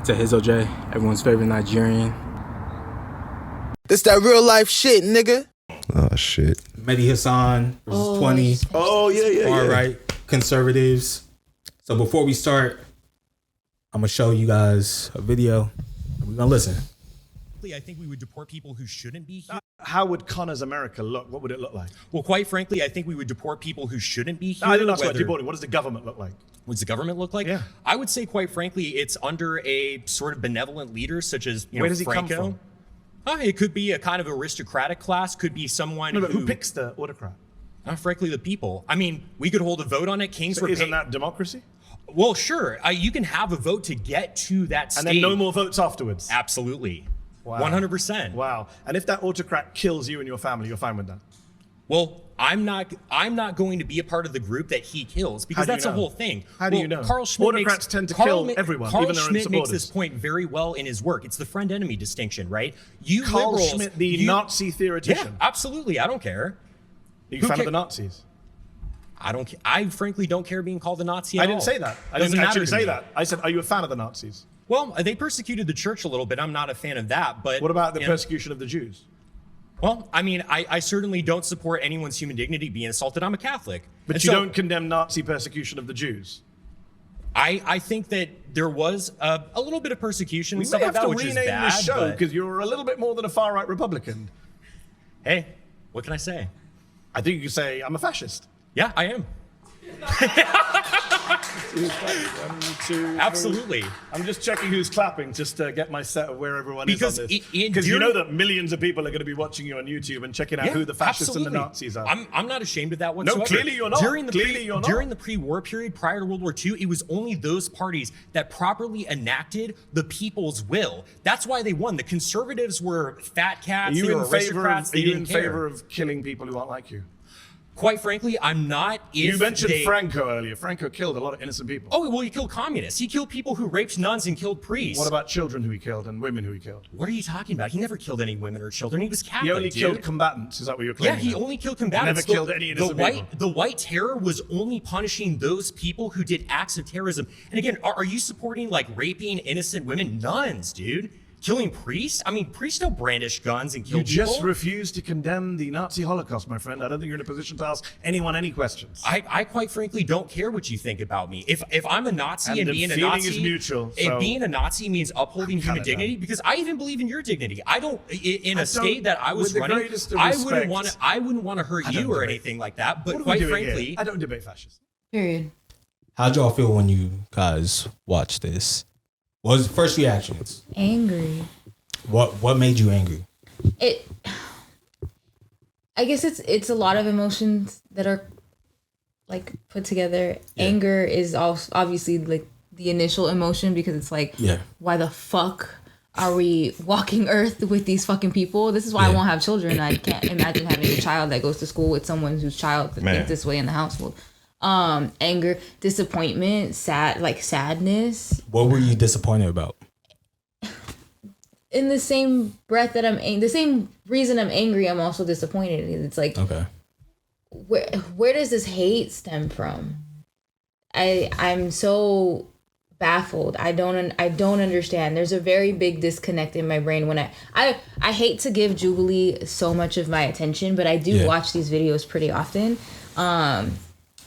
It's Ehizoje, everyone's favorite Nigerian. This that real life shit, nigga. Oh, shit. Mehdi Hasan versus 20. Oh, yeah. Far right conservatives. So before we start, I'm going to show you guys a video. We're going to listen. I think we would deport people who shouldn't be here. How would Connor's America look? What would it look like? Well, quite frankly, I think we would deport people who shouldn't be here. No, I didn't ask about deporting. What does the government look like? What does the government look like? Yeah. I would say, quite frankly, it's under a sort of benevolent leader, such as Where does he Franco. come from? It could be a kind of aristocratic class. Could be someone Who picks the autocrat? Frankly, the people. I mean, we could hold a vote on it. Kings So were isn't that democracy? Well, sure. You can have a vote to get to that stage. And then no more votes afterwards? Absolutely. Wow. 100%. Wow. And if that autocrat kills you and your family, you're fine with that? Well, I'm not going to be a part of the group that he kills, because that's the whole thing. How do you know? Carl Schmitt Autocrats tend to kill everyone, Carl even their own Schmitt makes supporters. this point very well in his work. It's the friend-enemy distinction, right? Carl Schmitt, the Nazi theoretician. Yeah, absolutely. I don't care. Are you a fan of the Nazis? I don't. I frankly don't care being called a Nazi at all. I didn't say that. I Doesn't didn't matter actually to say me. that. I said, are you a fan of the Nazis? Well, they persecuted the church a little bit. I'm not a fan of that. But What about the persecution of the Jews? Well, I mean, I certainly don't support anyone's human dignity being assaulted. I'm a Catholic. But And you so don't condemn Nazi persecution of the Jews? I think that there was a little bit of persecution We and stuff may like have that, to which is rename bad. this show but- because you're a little bit more than a far-right Republican. Hey, what can I say? I think you could say, I'm a fascist. Yeah, I am. Absolutely. I'm just checking who's clapping just to get my set of where everyone Because is on this. in Because you during- know that millions of people are going to be watching you on YouTube and checking out Yeah, who the fascists absolutely. and the Nazis are. I'm not ashamed of that whatsoever. clearly you're not. During the Clearly you're not. During the pre-war period, prior to World War II, it was only those parties that properly enacted the people's will. That's why they won. The conservatives were fat cats. Are They you were in favor aristocrats. of, They are you didn't in care. favor of killing people who aren't like you? Quite frankly, I'm not. You mentioned they, Franco earlier. Franco killed a lot of innocent people. Oh, well, he killed communists. He killed people who raped nuns and killed priests. What about children who he killed and women who he killed? What are you talking about? He never killed any women or children. He was Catholic, He only dude. killed combatants. Is that what you're Yeah, claiming? he only killed combatants. Never killed any innocent people. The White Terror was only punishing those people who did acts of terrorism. And again, are you supporting like raping innocent women? Nuns, dude. Killing priests? I mean, priests don't brandish guns and kill You people. just refuse to condemn the Nazi Holocaust, my friend. I don't think you're in a position to ask anyone any questions. I quite frankly don't care what you think about me. If I'm a Nazi and the being a feeling Nazi is mutual, if so- being a Nazi means upholding human Canada. dignity, because I even believe in your dignity. I don't in a I state don't- that I was with the running. greatest of I respect, wouldn't want to hurt I don't you or debate. anything like that. But What are we quite doing here? frankly, I don't debate fascism. Period. How'd y'all feel when you guys watched this? What was the first reactions? Angry. What made you angry? I guess it's a lot of emotions that are like put together. Yeah. Anger is also obviously like the initial emotion, because it's like, why the fuck are we walking earth with these fucking people? This is why I won't have children. I can't imagine having a child that goes to school with someone whose child thinks this way in the household. Anger, disappointment, sadness. What were you disappointed about? In the same breath that the same reason I'm angry, I'm also disappointed. It's like, Okay. where does this hate stem from? I'm so baffled. I don't understand. There's a very big disconnect in my brain when I hate to give Jubilee so much of my attention, but I do watch these videos pretty often.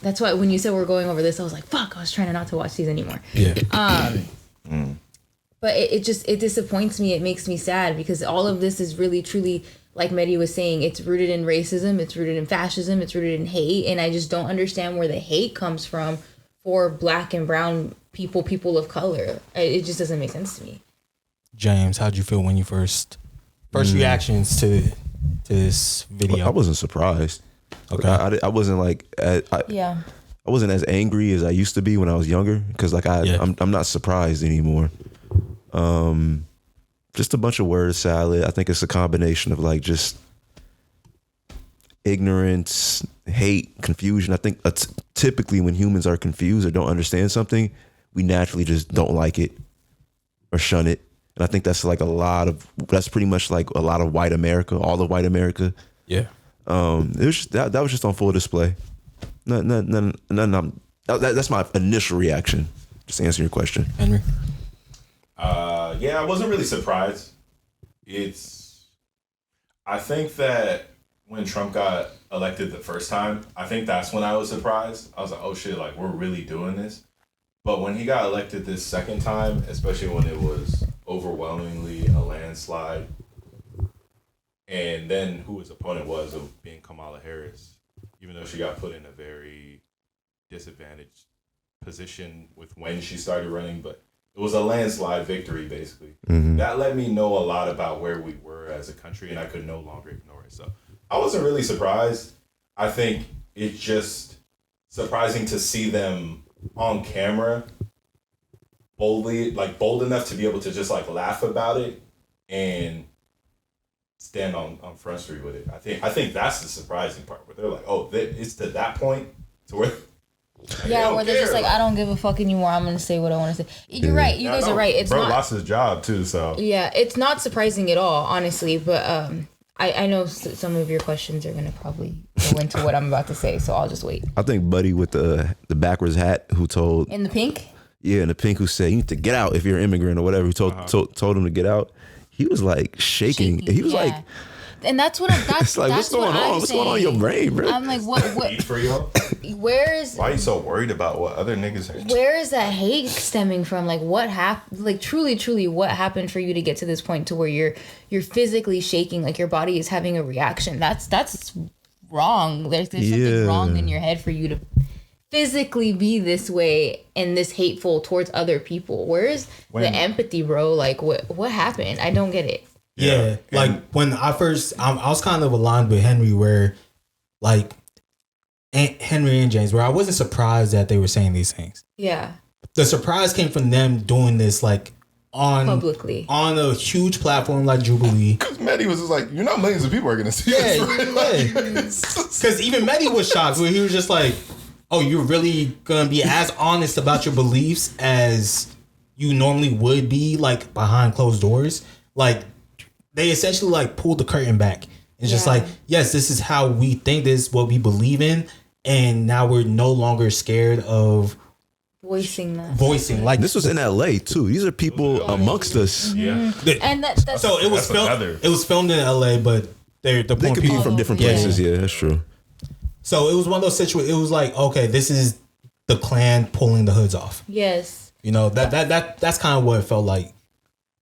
That's why when you said we're going over this, I was like, fuck, I was trying not to watch these anymore. Yeah. But it disappoints me. It makes me sad, because all of this is really, truly, like Mehdi was saying, it's rooted in racism, it's rooted in fascism, it's rooted in hate. And I just don't understand where the hate comes from for Black and brown people of color. It just doesn't make sense to me. James, how'd you feel when you first reactions to this video? Well, I wasn't surprised. Okay. I wasn't like I wasn't as angry as I used to be when I was younger, because like I'm not surprised anymore. Just a bunch of word salad. I think it's a combination of like just ignorance, hate, confusion. I think typically when humans are confused or don't understand something, we naturally just don't like it or shun it. And I think that's pretty much like a lot of white America, all of white America. Yeah. It was just, that was just on full display. That's my initial reaction. Just to answer your question. Henry. I Yeah, I wasn't really surprised. I think that when Trump got elected the first time, I think that's when I was surprised. I was like, oh shit, like we're really doing this. But when he got elected this second time, especially when it was overwhelmingly a landslide, and then who his opponent was of being Kamala Harris, even though she got put in a very disadvantaged position with when she started running, but it was a landslide victory, basically. Mm-hmm. That let me know a lot about where we were as a country, and I could no longer ignore it. So I wasn't really surprised. I think it's just surprising to see them on camera bold enough to be able to just like laugh about it and stand on Front Street with it. I think that's the surprising part, where they're like, oh, it's to that point to where Yeah, where they're just like, I don't give a fuck anymore. I'm gonna say what I want to say. You're right. You guys are right. It's bro not. lost his job too, so Yeah, it's not surprising at all, honestly. But I know some of your questions are gonna probably go into what I'm about to say, so I'll just wait. I think Buddy with the backwards hat who told In the pink. Yeah, and the pink who said you need to get out if you're an immigrant or whatever. Who told him to get out. He was like shaking. He was like, and that's what that's it's like, that's what's going what on? I'm What's saying. going on in your brain, bro? I'm like, what for you. where is Why are you so worried about what other niggas are? where is that hate stemming from? Like, what happened? Like, truly, what happened for you to get to this point to where you're physically shaking, like your body is having a reaction? That's wrong. There's something wrong in your head for you to physically be this way and this hateful towards other people. Where's the empathy, bro? Like, what happened? I don't get it. Yeah, like when I first, I was kind of aligned with Henry, where like Henry and James, where I wasn't surprised that they were saying these things. Yeah. The surprise came from them doing this like publicly on a huge platform like Jubilee. Because Mehdi was just like, you know, millions of people are gonna see this. Because even Mehdi was shocked, where he was just like, oh, you're really gonna be as honest about your beliefs as you normally would be, like behind closed doors. Like they essentially like pulled the curtain back. It's just like, yes, this is how we think, this is what we believe in, and now we're no longer scared of voicing like this was in LA too. These are people amongst us. Yeah. And that's so it was filmed. It was filmed in LA, but they could be from different places. Yeah, that's true. So it was one of those situations. It was like, okay, this is the Klan pulling the hoods off. Yes. You know, that's kind of what it felt like.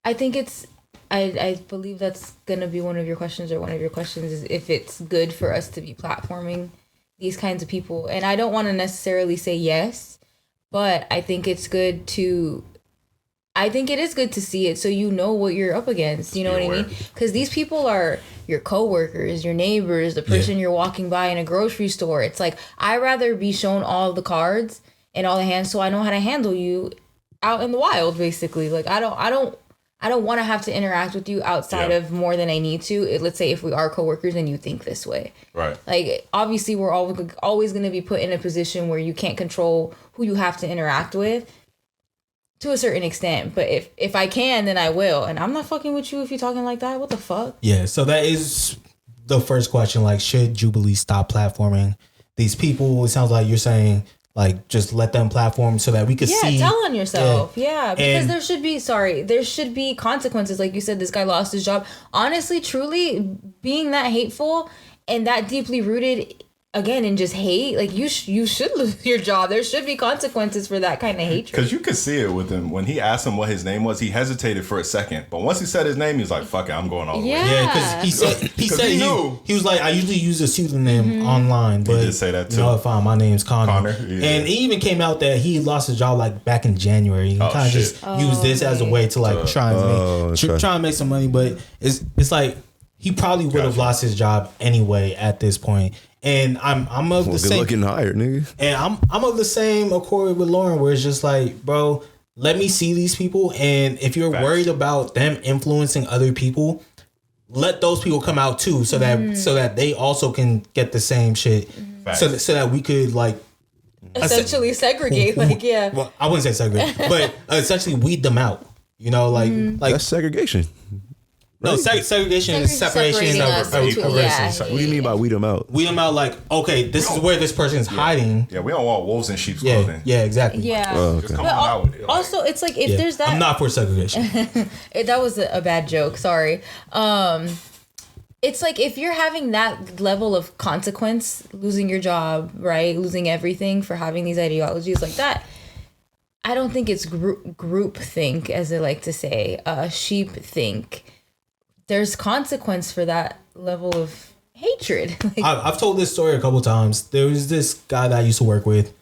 I think it's. I believe that's gonna be one of your questions, or one of your questions is if it's good for us to be platforming these kinds of people. And I don't want to necessarily say yes, but I think it's good to. I think it is good to see it so you know what you're up against. You know what I mean? Because these people are your coworkers, your neighbors, the person you're walking by in a grocery store. It's like, I'd rather be shown all the cards and all the hands so I know how to handle you out in the wild, basically. Like, I don't want to have to interact with you outside of more than I need to. Let's say if we are coworkers and you think this way. Right. Like, obviously, we're always going to be put in a position where you can't control who you have to interact with to a certain extent. But if I can, then I will. And I'm not fucking with you if you're talking like that. What the fuck? Yeah, so that is the first question. Like, should Jubilee stop platforming these people? It sounds like you're saying, like, just let them platform so that we could see. Yeah, tell on yourself. Yeah, because there should be consequences. Like you said, this guy lost his job. Honestly, truly, being that hateful and that deeply rooted, again, in just hate, like you should lose your job. There should be consequences for that kind of hatred. Because you could see it with him. When he asked him what his name was, he hesitated for a second. But once he said his name, he was like, fuck it, I'm going all the way. Yeah, because he said he was like, I usually use a pseudonym online, but he did say that too. No, fine, my name's Connor. Yeah. And it even came out that he lost his job like back in January. He kind of just used this as a way to like try and make some money. But it's like he probably would have lost his job anyway at this point. And I'm of the same. Looking hired, nigga. And I'm of the same accord with Loren, where it's just like, bro, let me see these people, and if you're worried about them influencing other people, let those people come out too, so that they also can get the same shit, so that we could like essentially segregate. Well, I wouldn't say segregate, but essentially weed them out. You know, like that's segregation. No, segregation is separation Separating of us into- races. What do you mean by weed them out? Weed them out like, okay, this is where this person is hiding. Yeah, we don't want wolves in sheep's Yeah, clothing. yeah, exactly. Yeah. Oh, Just okay. come on out with it. Like, Also, it's like if Yeah. there's that. I'm not for segregation. That was a bad joke. Sorry. It's like if you're having that level of consequence, losing your job, right, losing everything for having these ideologies like that. I don't think it's group think, as they like to say, sheep think. There's consequence for that level of hatred. Like, I've told this story a couple times. There was this guy that I used to work with,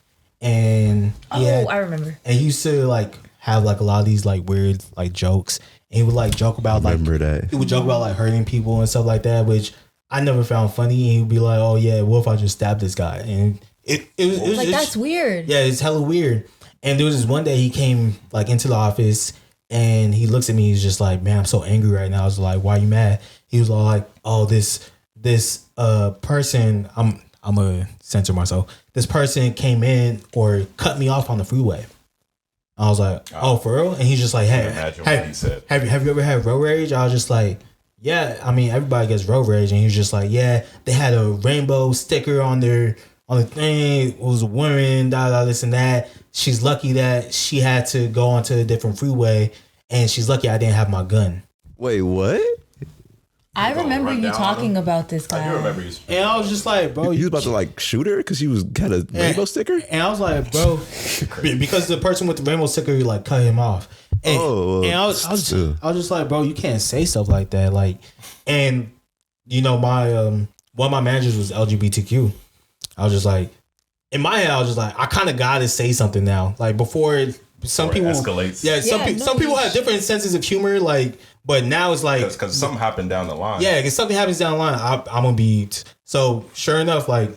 and I remember. And he used to like have like a lot of these like weird like jokes. And he would like joke about like Remember that. he would joke about like hurting people and stuff like that, which I never found funny. And he'd be like, "Oh yeah, what if I just stabbed this guy?" And it was Like, that's weird. Yeah, it's hella weird. And there was this one day he came like into the office and he looks at me. He's just like, "Man, I'm so angry right now." I was like, "Why are you mad?" He was all like, "Oh, this person." I'm gonna censor myself. This person came in or cut me off on the freeway. I was like, "Oh, for real?" And he's just like, "Hey, imagine what he said. have you ever had road rage?" I was just like, "Yeah, I mean, everybody gets road rage." And he was just like, "Yeah, they had a rainbow sticker on the thing. It was a woman, this and that. She's lucky that she had to go onto a different freeway, and she's lucky I didn't have my gun." Wait, what? I remember run you down on talking him? about this guy. I do remember you. And I was just like, "Bro, You was about to like shoot her because she had a rainbow sticker? And I was like, "Bro," because the person with the rainbow sticker like cut him off. And, and I was just like, "Bro, you can't say stuff like that." Like, and you know, my one of my managers was LGBTQ. I was just like, in my head, I was just like, I kind of gotta say something now. Like before, some Before it people escalates. Yeah, some people you have different senses of humor. Like, but now it's like, Because something happened down the line. yeah, if something happens down the line, I'm gonna be. So sure enough, like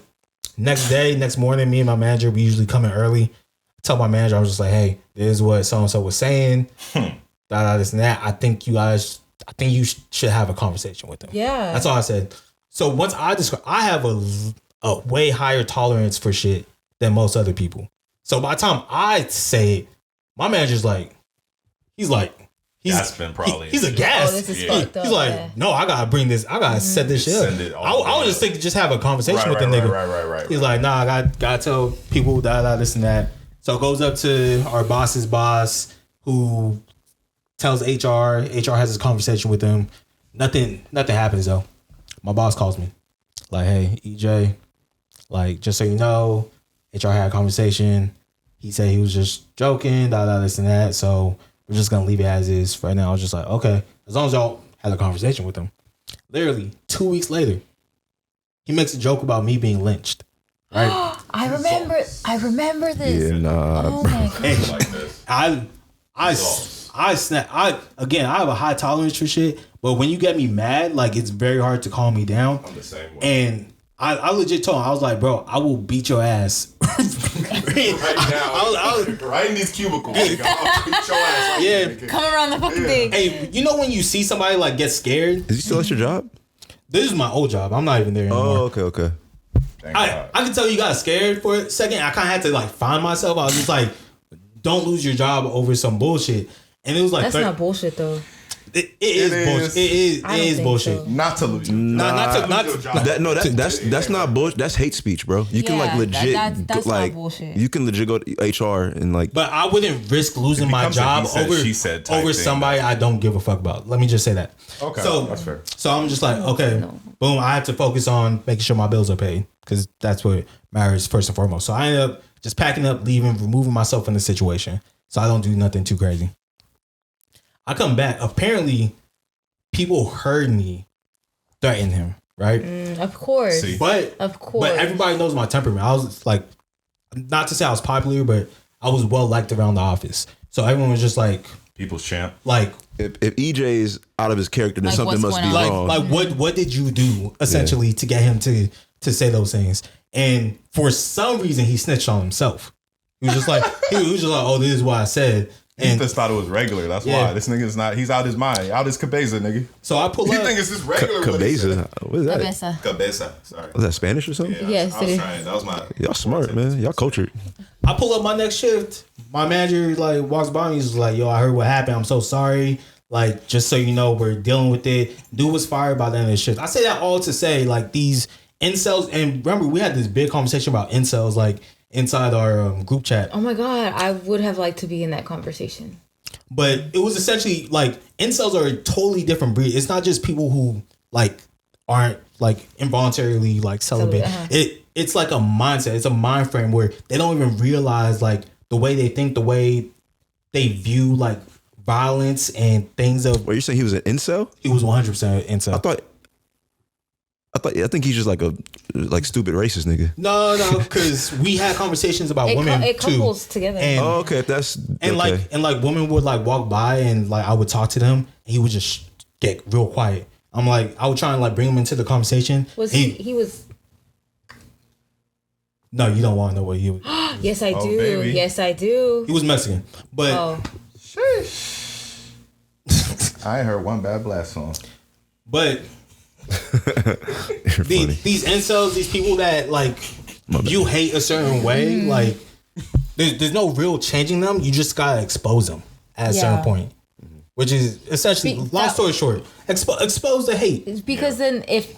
next morning, me and my manager, we usually come in early. I tell my manager, I was just like, "Hey, this is what so and so was saying. This and that. I think you should have a conversation with them." Yeah. That's all I said. So once I have a way higher tolerance for shit than most other people. So by the time I say it, my manager's like, he's Gasping probably. He's a Oh, gas. this is Yeah. fucked up. He's like, yeah. "No, I gotta bring this. I gotta set this shit up." Send it all I was just thinking, just have a conversation with the nigga. Right. He's like, "Nah, I gotta tell people this and that." So it goes up to our boss's boss, who tells HR. HR has this conversation with him. Nothing happens though. My boss calls me, like, "Hey, EJ, like, just so you know, HR had a conversation. He said he was just joking, this and that. So we're just gonna leave it as is for right now." I was just like, "Okay, as long as y'all had a conversation with him." Literally 2 weeks later, he makes a joke about me being lynched. Right? I remember this. Yeah, nah. Oh my god. Like this. I snap. I have a high tolerance for shit, but when you get me mad, like, it's very hard to calm me down. I'm the same way. And I legit told him, I was like, "Bro, I will beat your ass." Right now, I was- right in these cubicles. Nigga. I'll beat your ass right Yeah. here, nigga. Come around the fucking thing. Hey, you know when you see somebody like get scared? Is you still at your job? This is my old job. I'm not even there anymore. Oh, okay. Thank I God. can tell you got scared for a second. I kind of had to like find myself. I was just like, "Don't lose your job over some bullshit." And it was like, That's not bullshit though. it is bullshit. It I don't is think bullshit. so. Not to lose your Not your job. That's not bullshit. That's hate speech, bro. You can like Yeah, legit that's not like bullshit. you can legit go to HR and like But I wouldn't risk losing my becomes a job he said, over she said type over thing, somebody I don't give a fuck about. Let me just say that. Okay, So that's fair. So I'm just like, okay, boom. I have to focus on making sure my bills are paid because that's what matters first and foremost. So I end up just packing up, leaving, removing myself from the situation, so I don't do nothing too crazy. I come back. Apparently, people heard me threaten him, right? Of course. See. But Of course. but everybody knows my temperament. I was like, not to say I was popular, but I was well liked around the office. So everyone was just like, People's champ. if EJ is out of his character, then Like, something what's must be going on? wrong. what did you do essentially to get him to say those things? And for some reason, he snitched on himself. He was just like, "Oh, this is what I said." He And just thought it was regular. That's Yeah. why this nigga's not. He's out his mind. Out his cabeza, nigga. so I pull He up. think it's just regular. what he said. Cabeza. What is that? Cabeza. Cabeza. Sorry. Was that Spanish or something? Yeah, Yes, I was it is. trying. That was my. Y'all smart, man. Y'all cultured. I pull up my next shift. My manager like walks by me. He's like, "Yo, I heard what happened. I'm so sorry. Like, just so you know, we're dealing with it. Dude was fired by the end of the shift. I say that all to say, like, these incels, and remember, we had this big conversation about incels, like, inside our group chat. Oh my God, I would have liked to be in that conversation. But it was essentially, like, incels are a totally different breed. It's not just people who, like, aren't, like, involuntarily, like, celibate. It's like a mindset. It's a mind frame where they don't even realize, like, the way they think, the way they view, like, violence and things of. What, you're saying he was an incel? He was 100% incel. I think he's just like a stupid racist nigga. No, because we had conversations about women It too. couples together. And, okay, that's and okay. like women would like walk by and like I would talk to them and he would just get real quiet. I'm like, I would try and like bring him into the conversation. Was he was? No, you don't want to know what he was. Yes, I do. baby. Yes, I do. He was Mexican, but Oh, I ain't heard one bad blast song. but these incels, these people that like you hate a certain way, like there's no real changing them. You just gotta expose them at a certain point, which is essentially, long story short, expose the hate. it's because then if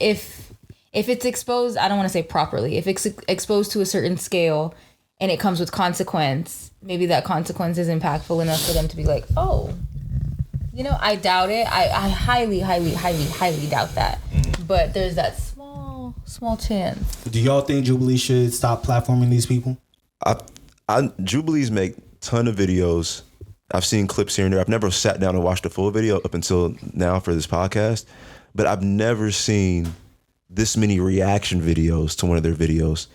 it's exposed, I don't want to say properly. If it's exposed to a certain scale and it comes with consequence, maybe that consequence is impactful enough for them to be like, oh, you know, I doubt it. I highly, highly, highly, highly doubt that. But there's that small chance. Do y'all think Jubilee should stop platforming these people? Jubilees make ton of videos. I've seen clips here and there. I've never sat down and watched a full video up until now for this podcast, but I've never seen this many reaction videos to one of their videos.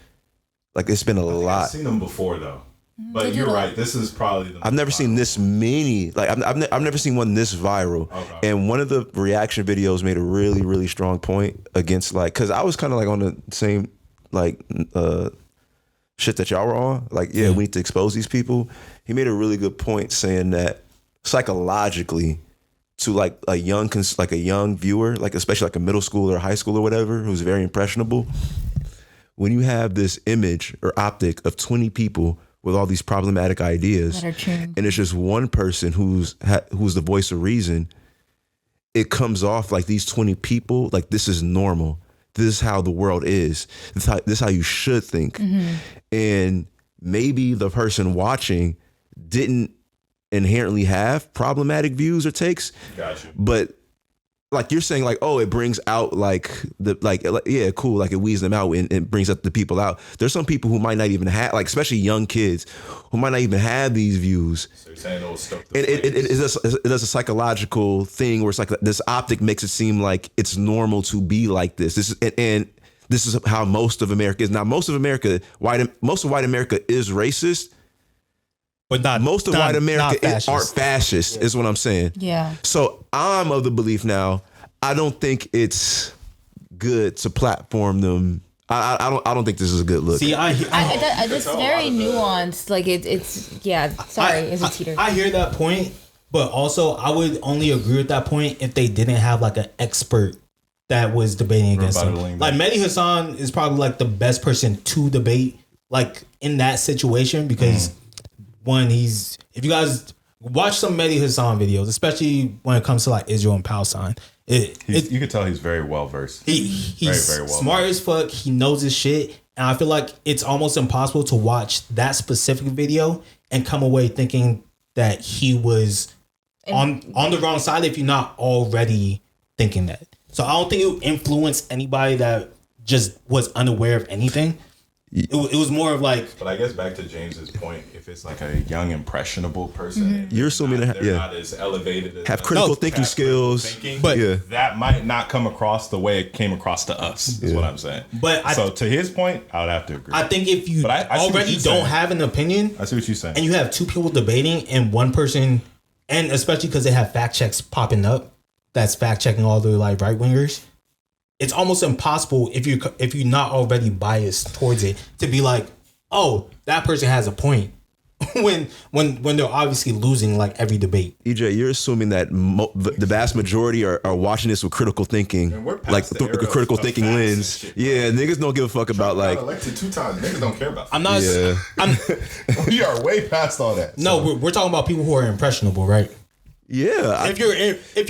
Like, it's been a lot. I've seen them before though, but you're right. This is probably the I've never seen this many. Like, I've never seen one this viral. Okay. And one of the reaction videos made a really, really strong point against, like, because I was kind of like on the same like shit that y'all were on. Like, yeah, we need to expose these people. He made a really good point saying that psychologically, to like a young viewer, like especially like a middle schooler or high school or whatever, who's very impressionable, when you have this image or optic of 20 people with all these problematic ideas, and it's just one person who's the voice of reason, it comes off like these 20 people, like, this is normal. This is how the world is. This is how you should think. And maybe the person watching didn't inherently have problematic views or takes. Gotcha. But like you're saying, like, oh, it brings out like yeah, cool, like it weeds them out and it brings up the people out. There's some people who might not even have, like, especially young kids who might not even have these views. So you're saying it'll stoke the It is a psychological thing where it's like this optic makes it seem like it's normal to be like this. And this is how most of America is. Now, most of white America is racist, but most of white America aren't fascist, is what I'm saying. Yeah. So I'm of the belief now, I don't think it's good to platform them. I don't think this is a good look. See, That's very nuanced. Like it's yeah. Sorry, it's a teeter. I hear that point, but also I would only agree with that point if they didn't have like an expert that was debating against them. Like Mehdi Hasan is probably like the best person to debate like in that situation because one, if you guys watch some Mehdi Hasan videos, especially when it comes to like Israel and Palestine, you can tell he's very well versed. He's very well smart as fuck. He knows his shit, and I feel like it's almost impossible to watch that specific video and come away thinking that he was on the wrong side if you're not already thinking that. So I don't think it would influence anybody that just was unaware of anything. It was more of like. But I guess back to James's point, if it's like a young impressionable person, you're assuming they're not as elevated as have critical thinking skills, but yeah, that might not come across the way it came across to us. Is what I'm saying. But so to his point, I would have to agree. I think if you already don't have an opinion, I see what you're saying, and you have two people debating and one person, and especially because they have fact checks popping up, that's fact checking all the like right wingers. It's almost impossible if you're not already biased towards it to be like, oh, that person has a point when they're obviously losing like every debate. EJ, you're assuming that the vast majority are watching this with critical thinking, like a critical thinking lens. Yeah, niggas don't give a fuck about like elected 2 times. Niggas don't care about. I'm not. Yeah. We are way past all that. No, we're talking about people who are impressionable, right? Yeah. If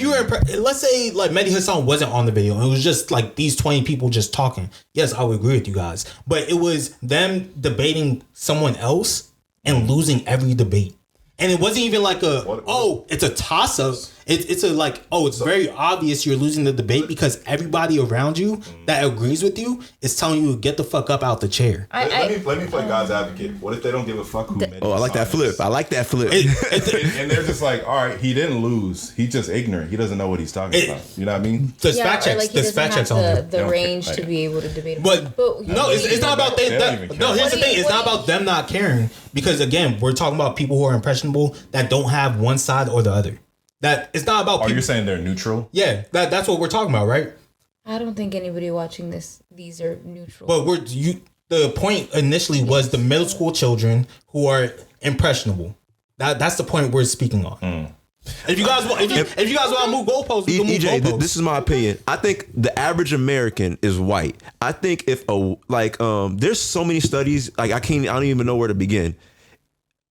you're let's say like Mehdi Hasan wasn't on the video and it was just like these 20 people just talking. Yes, I would agree with you guys. But it was them debating someone else and losing every debate. And it wasn't even like it's a toss up. It's a like, it's very obvious you're losing the debate because everybody around you that agrees with you is telling you to get the fuck up out the chair. Let me play God's advocate. What if they don't give a fuck who Mehdi I like that flip. I like that flip. and they're just like, all right, he didn't lose. He's just ignorant. He doesn't know what he's talking about. You know what I mean? There's fact checks. There's fact checks on there. The range to be able to debate. But no, it's not about that. No, here's the thing. It's not about them not caring because again, we're talking about people who are impressionable that don't have one side or the other. That it's not about. You're saying they're neutral? Yeah, that's what we're talking about, right? I don't think anybody watching these are neutral. But the point initially was the middle school children who are impressionable. That's the point we're speaking on. If you guys want, if you guys want to move goalposts, we can move EJ, goalposts. this is my opinion. I think the average American is white. I think if there's so many studies, like I don't even know where to begin.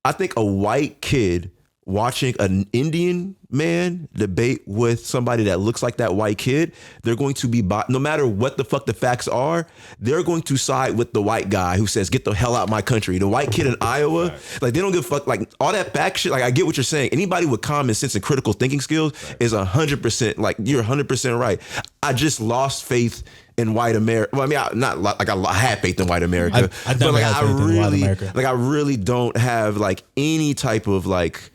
I think a white kid watching an Indian man debate with somebody that looks like that white kid, they're going to be, no matter what the fuck the facts are, they're going to side with the white guy who says, get the hell out of my country. The white kid in Iowa, like they don't give a fuck, like all that fact shit. Like I get what you're saying. Anybody with common sense and critical thinking skills is 100%, like you're 100% right. I just lost faith in white America. Well, I mean, not like I had faith in white America, but like I really don't have like any type of like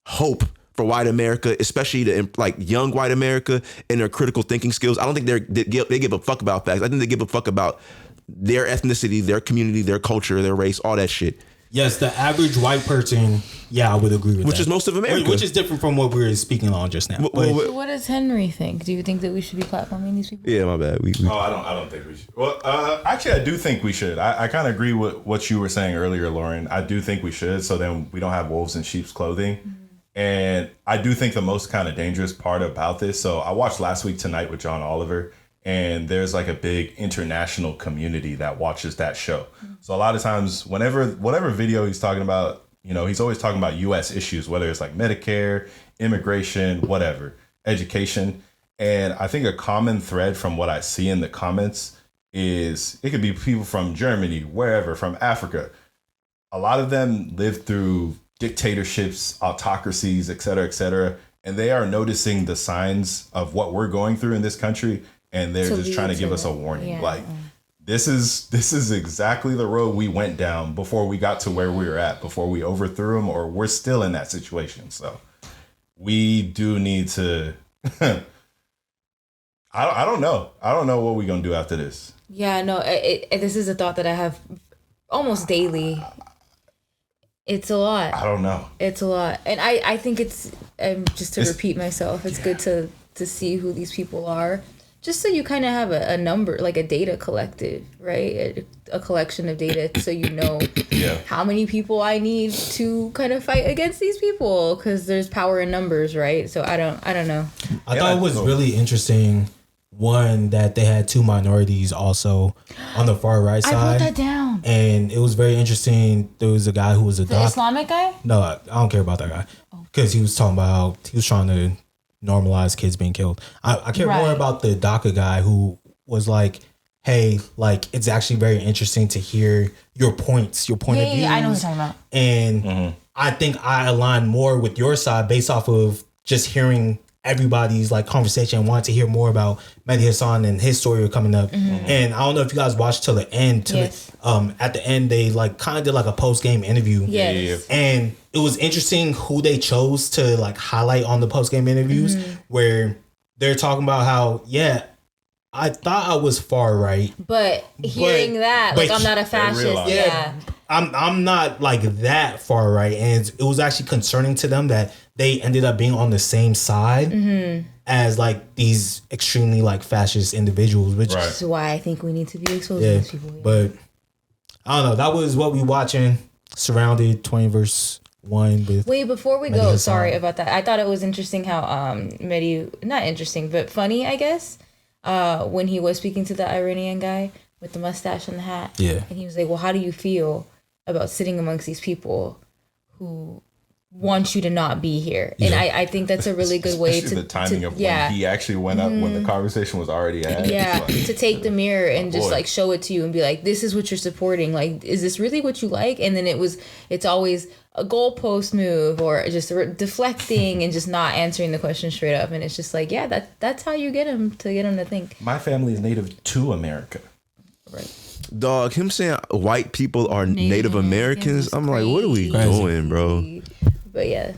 hope for white America, especially the like young white America and their critical thinking skills. I don't think they give a fuck about facts. I think they give a fuck about their ethnicity, their community, their culture, their race, all that shit. Yes, the average white person, I would agree with that. Which is most of America. Which is different from what we were speaking on just now. So what does Henry think? Do you think that we should be platforming these people? Yeah, my bad. I don't think we should. Well, actually, I do think we should. I kind of agree with what you were saying earlier, Loren. I do think we should, so then we don't have wolves in sheep's clothing. Mm-hmm. And I do think the most kind of dangerous part about this. So I watched Last Week Tonight with John Oliver, and there's like a big international community that watches that show. Mm-hmm. So a lot of times, whatever video he's talking about, he's always talking about U.S. issues, whether it's like Medicare, immigration, whatever, education. And I think a common thread from what I see in the comments is it could be people from Germany, wherever, from Africa. A lot of them live through dictatorships, autocracies, et cetera, and they are noticing the signs of what we're going through in this country, and they're just trying to give us a warning. Yeah. Like, this is exactly the road we went down before we got to where we were at, before we overthrew them, or we're still in that situation. So we do need to. I don't know. I don't know what we're gonna do after this. Yeah, no. This is a thought that I have almost daily. It's a lot. I don't know. It's a lot. And I think it's just to repeat myself, it's good to see who these people are. Just so you kind of have a number, like a data collective, right? A collection of data so you know how many people I need to kind of fight against these people, because there's power in numbers, right? So I don't know. I thought it was really interesting, one, that they had two minorities also on the far right side. I wrote that down. And it was very interesting. There was a guy who was a the Islamic guy? No, I don't care about that guy. Because he was talking about how he was trying to normalize kids being killed. I care more about the DACA guy who was like, hey, like, it's actually very interesting to hear your point of view. Yeah, I know what you're talking about. And I think I align more with your side based off of just hearing everybody's like conversation and wanted to hear more about Mehdi Hasan and his story coming up. And I don't know if you guys watched till the end. At the end, they like kind of did like a post-game interview. And it was interesting who they chose to like highlight on the post-game interviews, where they're talking about how, I thought I was far right. But hearing that, like, I'm not a fascist. I'm not like that far right. And it was actually concerning to them that they ended up being on the same side as like these extremely like fascist individuals, which is why I think we need to be exposing these people. But I don't know. That was what we watching. Surrounded 20 1 with. Wait, before we go, sorry about that. I thought it was interesting how Mehdi, not interesting, but funny, I guess, when he was speaking to the Iranian guy with the mustache and the hat. And he was like, well, how do you feel about sitting amongst these people who want you to not be here. And I think that's a really good way Especially to the timing of yeah. when he actually went up when the conversation was already had. Yeah, It's to take the mirror and just boy. like show it to you and be like, this is what you're supporting. Like, is this really what you like? And then it's always a goalpost move or just deflecting and just not answering the question straight up. And it's just like, yeah, that's how you get them to think. My family is native to America. Right. Dog, him saying white people are Native Americans, is I'm like, what are we crazy. doing, bro? But yeah,